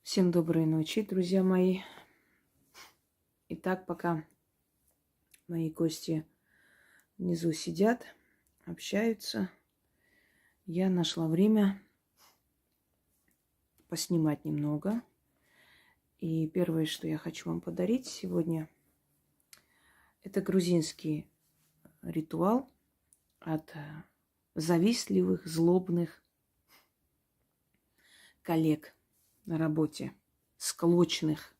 Всем доброй ночи, друзья мои. Итак, пока мои гости внизу сидят, общаются, я нашла время поснимать немного. И первое, что я хочу вам подарить сегодня, это грузинский ритуал от завистливых, злобных коллег на работе, склочных.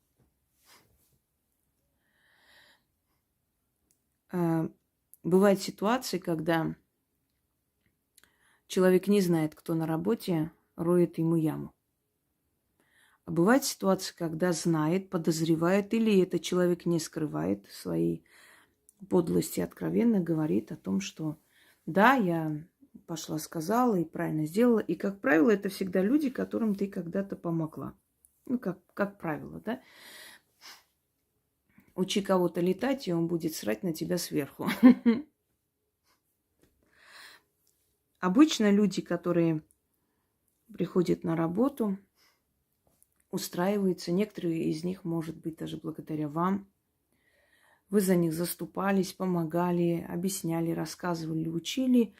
Бывают ситуации, когда человек не знает, кто на работе, роет ему яму. А бывает ситуация, когда знает, подозревает, или этот человек не скрывает свои подлости, откровенно говорит о том, что да, я пошла, сказала и правильно сделала. И, как правило, это всегда люди, которым ты когда-то помогла. Ну, как правило, да? Учи кого-то летать, и он будет срать на тебя сверху. Обычно люди, которые приходят на работу, устраиваются, некоторые из них, может быть, даже благодаря вам. Вы за них заступались, помогали, объясняли, рассказывали, учили.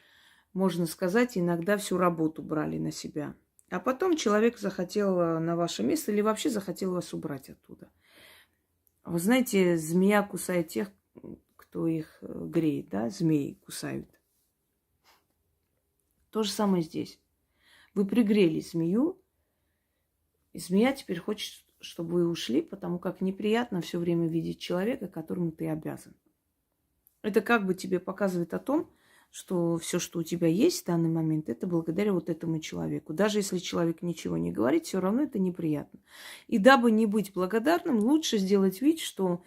Можно сказать, иногда всю работу брали на себя. А потом человек захотел на ваше место или вообще захотел вас убрать оттуда. Вы знаете, змея кусает тех, кто их греет, да? Змеи кусают. То же самое здесь. Вы пригрели змею, и змея теперь хочет, чтобы вы ушли, потому как неприятно все время видеть человека, которому ты обязан. Это как бы тебе показывает о том, что все, что у тебя есть в данный момент, это благодаря вот этому человеку. Даже если человек ничего не говорит, все равно это неприятно. И дабы не быть благодарным, лучше сделать вид, что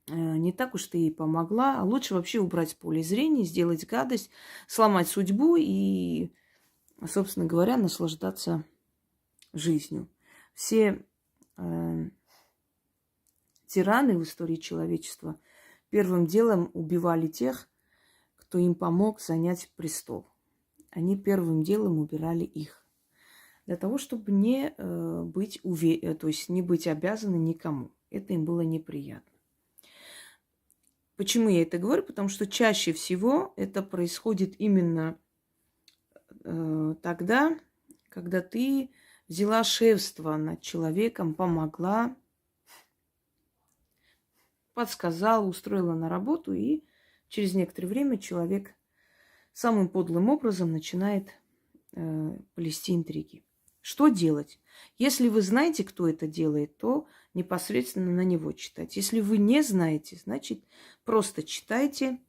не так уж ты ей помогла, а лучше вообще убрать с поля зрения, сделать гадость, сломать судьбу и, собственно говоря, наслаждаться жизнью. Все тираны в истории человечества первым делом убивали тех, кто им помог занять престол. Они первым делом убирали их. Для того, чтобы не быть то есть не быть обязаны никому. Это им было неприятно. Почему я это говорю? Потому что чаще всего это происходит именно тогда, когда ты взяла шефство над человеком, помогла, подсказала, устроила на работу, и через некоторое время человек самым подлым образом начинает плести интриги. Что делать? Если вы знаете, кто это делает, то непосредственно на него читать. Если вы не знаете, значит, просто читайте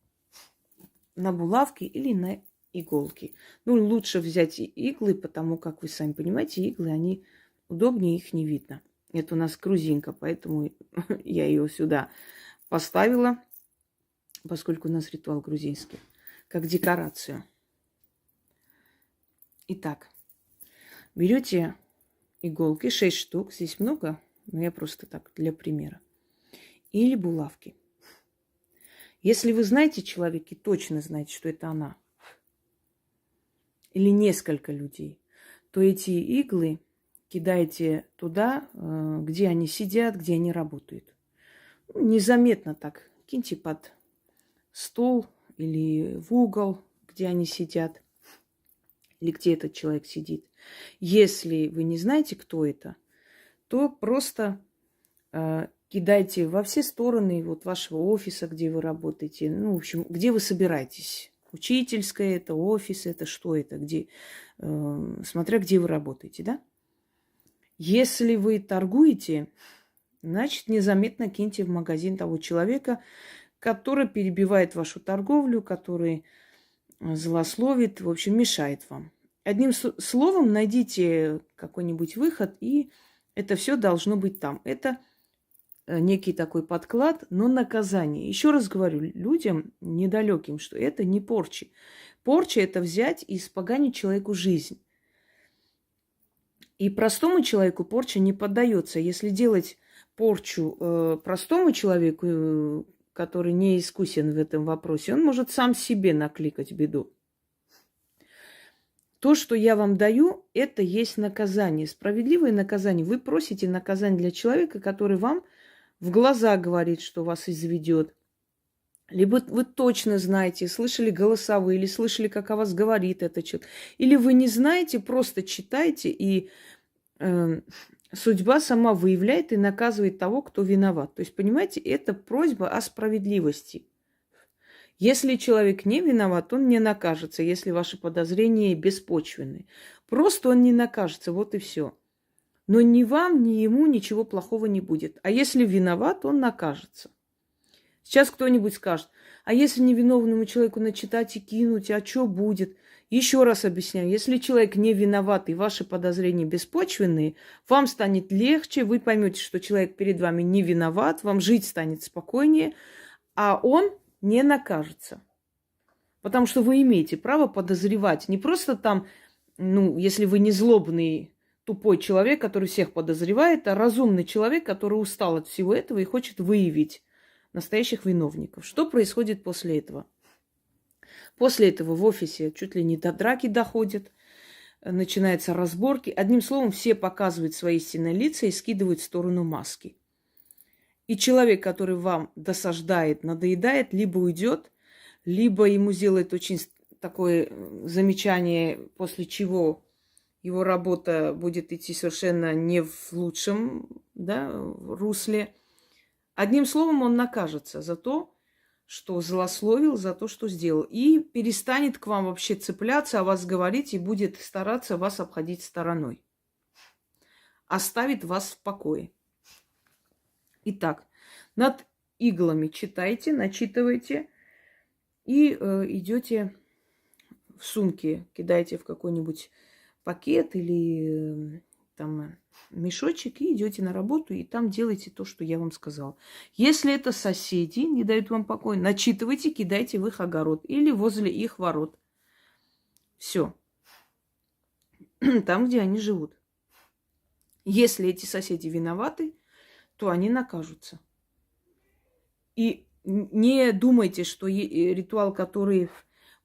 на булавке или на иголки. Ну, лучше взять иглы, потому как вы сами понимаете, иглы, они удобнее, их не видно. Это у нас грузинка, поэтому я ее сюда поставила, поскольку у нас ритуал грузинский, как декорацию. Итак, берете иголки, 6 штук, здесь много, но я просто так для примера, или булавки. Если вы знаете человека и точно знаете, что это она, или несколько людей, то эти иглы кидаете туда, где они сидят, где они работают. Незаметно так киньте под стол или в угол, где они сидят, или где этот человек сидит. Если вы не знаете, кто это, то просто кидайте во все стороны вот вашего офиса, где вы работаете. Ну, в общем, где вы собираетесь. Учительская это, офис это, что это, где, смотря где вы работаете, да? Если вы торгуете, значит, незаметно киньте в магазин того человека, который перебивает вашу торговлю, который злословит, в общем, мешает вам. Одним словом, найдите какой-нибудь выход, и это все должно быть там. Это некий такой подклад, но наказание. Еще раз говорю людям недалеким, что это не порча. Порча – это взять и испоганить человеку жизнь. И простому человеку порча не поддается. Если делать порчу простому человеку, который не искусен в этом вопросе, он может сам себе накликать беду. То, что я вам даю, это есть наказание, справедливое наказание. Вы просите наказание для человека, который вам в глаза говорит, что вас изведет. Либо вы точно знаете, слышали голосовые, или слышали, как о вас говорит этот человек. Или вы не знаете, просто читаете, и судьба сама выявляет и наказывает того, кто виноват. То есть, понимаете, это просьба о справедливости. Если человек не виноват, он не накажется, если ваши подозрения беспочвенны. Просто он не накажется, вот и все. Но ни вам, ни ему ничего плохого не будет. А если виноват, он накажется. Сейчас кто-нибудь скажет, а если невиновному человеку начитать и кинуть, а что будет? Еще раз объясняю, если человек не виноват и ваши подозрения беспочвенные, вам станет легче, вы поймете, что человек перед вами не виноват, вам жить станет спокойнее, а он не накажется. Потому что вы имеете право подозревать. Не просто там, если вы не злобный, тупой человек, который всех подозревает, а разумный человек, который устал от всего этого и хочет выявить настоящих виновников. Что происходит после этого? После этого в офисе чуть ли не до драки доходит, начинаются разборки. Одним словом, все показывают свои истинные лица и скидывают в сторону маски. И человек, который вам досаждает, надоедает, либо уйдет, либо ему сделает очень такое замечание, после чего его работа будет идти совершенно не в лучшем русле. Одним словом, он накажется за то, что злословил, за то, что сделал. И перестанет к вам вообще цепляться, о вас говорить и будет стараться вас обходить стороной. Оставит вас в покое. Итак, над иглами читайте, начитывайте и идете в сумке, кидаете в какой-нибудь пакет или мешочек и идете на работу, и там делайте то, что я вам сказала. Если это соседи не дают вам покоя, начитывайте, кидайте в их огород или возле их ворот. Все. Там, где они живут. Если эти соседи виноваты, то они накажутся. И не думайте, что ритуал, который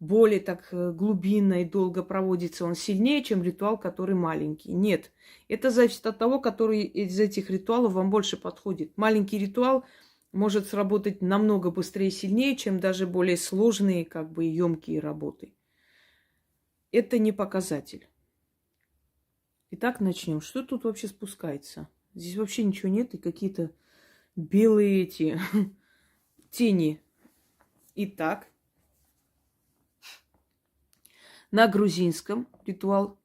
более так глубинно и долго проводится, он сильнее, чем ритуал, который маленький. Нет. Это зависит от того, который из этих ритуалов вам больше подходит. Маленький ритуал может сработать намного быстрее и сильнее, чем даже более сложные, емкие работы. Это не показатель. Итак, начнем. Что тут вообще спускается? Здесь вообще ничего нет, и какие-то белые тени. Итак, на грузинском ритуал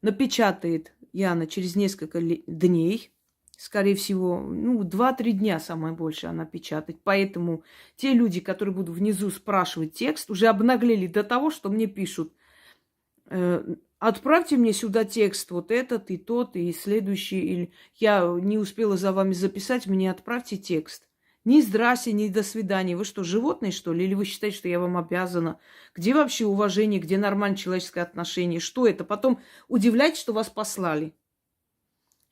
напечатает Яна через несколько дней. Скорее всего, 2-3 дня самое больше она печатает. Поэтому те люди, которые будут внизу спрашивать текст, уже обнаглели до того, что мне пишут: отправьте мне сюда текст, вот этот и тот, и следующий. Или я не успела за вами записать, мне отправьте текст. Ни здрасте, ни до свидания. Вы что, животные, что ли? Или вы считаете, что я вам обязана? Где вообще уважение, где нормальное человеческое отношение? Что это? Потом удивляйтесь, что вас послали.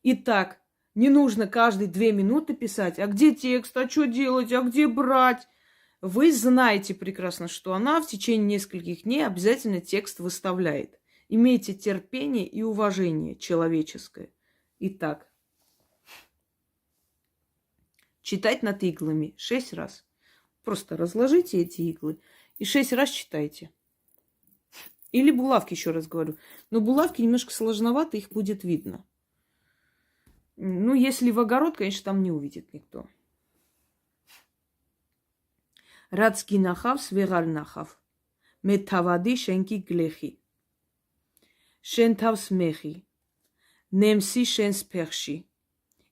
Итак, не нужно каждые 2 минуты писать: а где текст, а что делать, а где брать? Вы знаете прекрасно, что она в течение нескольких дней обязательно текст выставляет. Имейте терпение и уважение человеческое. Итак, читать над иглами 6 раз. Просто разложите эти иглы и 6 раз читайте. Или булавки, еще раз говорю. Но булавки немножко сложновато, их будет видно. Если в огород, конечно, там не увидит никто. Рацгинахав свегарнахав. Метавади шенки глехи. Шентавс мехи. Немси шенс перши.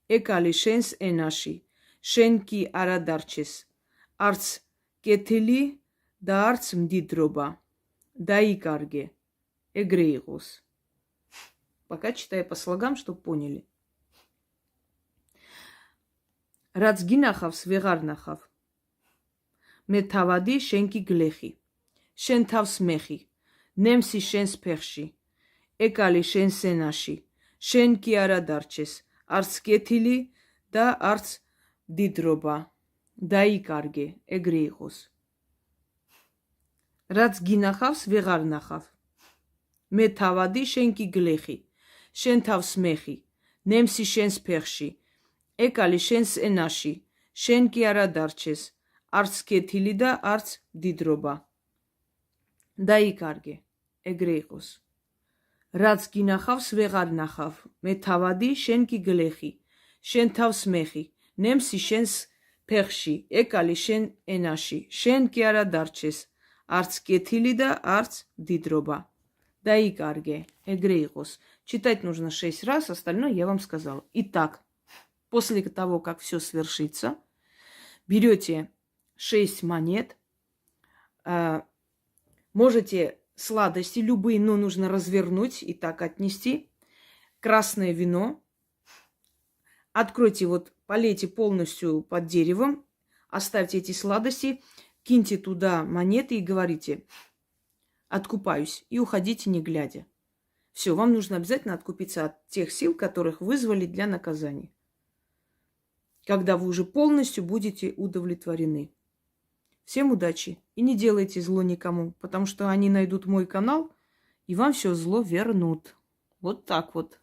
Экали шенс энаши. Շենքի արադարչես, արց կեթելի դա արց մդիդրոբա, դայի կարգե, эгрейгус. Пока читаю по слогам, чтобы поняли. Рацгинахав свегарнахав. Метавади шенки глехи. Шентавс мехи. Немси шенс перши. Экали шенс энаши. Շենքի արադարչես, արց կեթելի դա արց Դիդրոբա, դայի կարգե, эгрейгус. Რაც գինախավ, վեղար նախավ. მე თავადი შენ კი გლეხი, შენ თავს მეხი, ნემსი შენს ფეხში, ეკალი შენს ენაში, შენ კი არა დარჩეს, არც კეთილი და არც მდიდრობა. დაიკარგე, ეგრე იყოს. რაც გინახავს ვეღარ ნახავ, მე თავადი შენ კი გლეხი, შენ თავს მეხი, ნემსი შენს ფეხში, ეკალი შენ ენაში, შენ კი არა დარჩეს, არც კეთილი და არც მდიდრობა. Даикарге, эгрейгос. Читать нужно 6 раз, остальное я вам сказала. Итак, после того, как все свершится, берете 6 монет, можете сладости любые, но нужно развернуть и так отнести. Красное вино. Откройте, вот полейте полностью под деревом, оставьте эти сладости, киньте туда монеты и говорите: откупаюсь, и уходите не глядя. Все, вам нужно обязательно откупиться от тех сил, которых вызвали для наказания. Когда вы уже полностью будете удовлетворены. Всем удачи. И не делайте зло никому, потому что они найдут мой канал, и вам все зло вернут. Вот так вот.